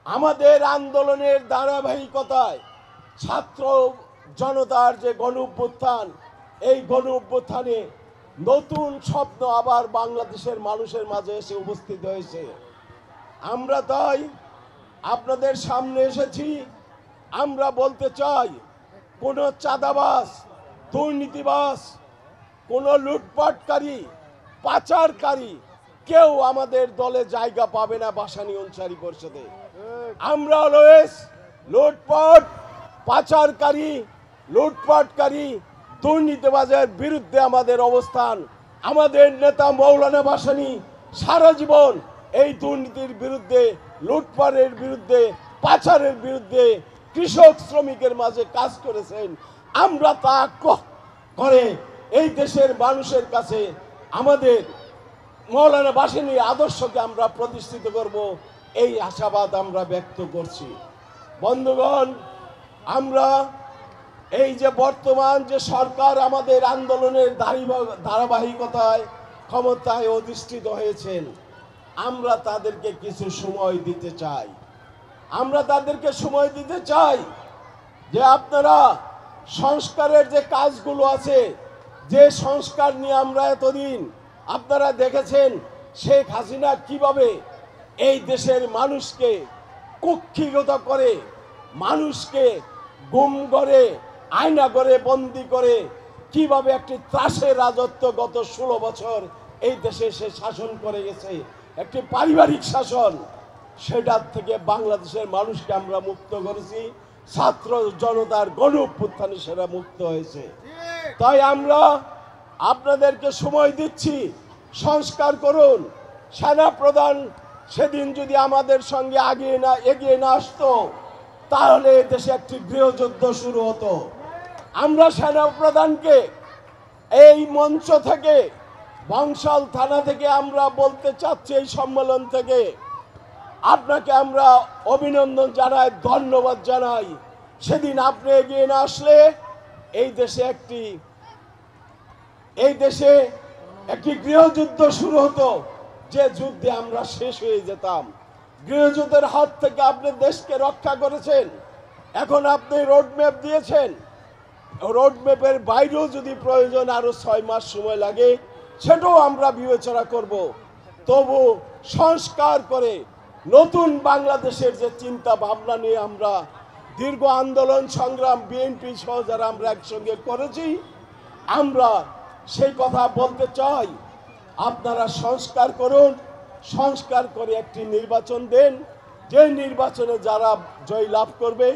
আমাদের আন্দোলনের ধারাবাহিকতায় ছাত্র জনতার যে গণ অভ্যুত্থান, এই গণ অভ্যুত্থানে নতুন স্বপ্ন আবার বাংলাদেশের মানুষের মাঝে এসে উপস্থিত হয়েছে। আমরা তাই আপনাদের সামনে এসেছি। আমরা বলতে চাই, কোনো চাঁদাবাজ, দুর্নীতিবাজ, কোনো লুটপাটকারী, পাচারকারী কেউ আমাদের দলে জায়গা পাবে না ভাসানী অনুসারী পরিষদে। আমরা অলওয়েজ লুটপাট, পাচারকারী, লুটপাটকারী, দুর্নীতিবাজের বিরুদ্ধে আমাদের অবস্থান। আমাদের নেতা মৌলানা ভাসানী সারা জীবন এই দুর্নীতির বিরুদ্ধে, লুটপাটের বিরুদ্ধে, পাচারের বিরুদ্ধে, কৃষক শ্রমিকের মাঝে কাজ করেছেন। আমরা তা করে এই দেশের মানুষের কাছে আমাদের মৌলানা ভাসানীর আদর্শকে আমরা প্রতিষ্ঠিত করব, এই আশাবাদ আমরা ব্যক্ত করছি। বন্ধুগণ, আমরা এই যে বর্তমান যে সরকার আমাদের আন্দোলনের ধারাবাহিকতায় ক্ষমতায় অধিষ্ঠিত হয়েছেন, আমরা তাদেরকে কিছু সময় দিতে চাই। আমরা তাদেরকে সময় দিতে চাই যে আপনারা সংস্কারের যে কাজগুলো আছে, যে সংস্কার নিয়ে আমরা এতদিন আপনারা দেখেছেন শেখ হাসিনা কিভাবে এই দেশের মানুষকে কুক্ষিগত করে, মানুষকে গুম করে, আয়না করে, বন্দি করে কিভাবে একটি ত্রাসের রাজত্ব গত 16 বছর এই দেশে সে শাসন করে গেছে, একটি পারিবারিক শাসন, সেটার থেকে বাংলাদেশের মানুষকে আমরা মুক্ত করেছি। ছাত্র জনতার গণ অভ্যুত্থানে সেটা মুক্ত হয়েছে। তাই আমরা আপনাদেরকে সময় দিচ্ছি, সংস্কার করুন। সেনা প্রধান সেদিন যদি আমাদের সঙ্গে এগিয়ে না আসতো, তাহলে দেশে একটি গৃহযুদ্ধ শুরু হতো। আমরা সেনা প্রধানকে এই মঞ্চ থেকে, বংশাল থানা থেকে আমরা বলতে চাচ্ছি, এই সম্মেলন থেকে আপনাকে আমরা অভিনন্দন জানাই, ধন্যবাদ জানাই। সেদিন আপনি এগিয়ে না আসলে এই দেশে একটি গৃহযুদ্ধ শুরু হতো, যে যুদ্ধে আমরা শেষ হয়ে যেতাম। গৃহযুদ্ধের হাত থেকে আপনি দেশকে রক্ষা করেছেন। এখন আপনি রোডম্যাপ দিয়েছেন, রোডম্যাপের বাইরেও যদি প্রয়োজন আরো 6 মাস সময় লাগে, সেটাও আমরা বিবেচনা করব। তবু সংস্কার করে নতুন বাংলাদেশের যে চিন্তা ভাবনা নিয়ে আমরা দীর্ঘ আন্দোলন সংগ্রাম, বিএনপি সহ যারা আমরা একসঙ্গে করেছি, আমরা সেই কথা বলতে চাই। আপনারা সংস্কার করুন, সংস্কার করে একটি নির্বাচন দেন, যে নির্বাচনে যারা জয় লাভ করবে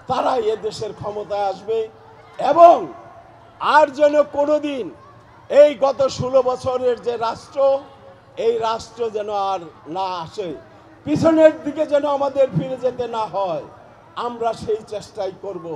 তারাই এ দেশের ক্ষমতায় আসবে। এবং আর যেন কোনোদিন এই গত 16 বছরের যে রাষ্ট্র, এই রাষ্ট্র যেন আর না আসে, পিছনের দিকে যেন আমাদের ফিরে যেতে না হয়, আমরা সেই চেষ্টাই করব।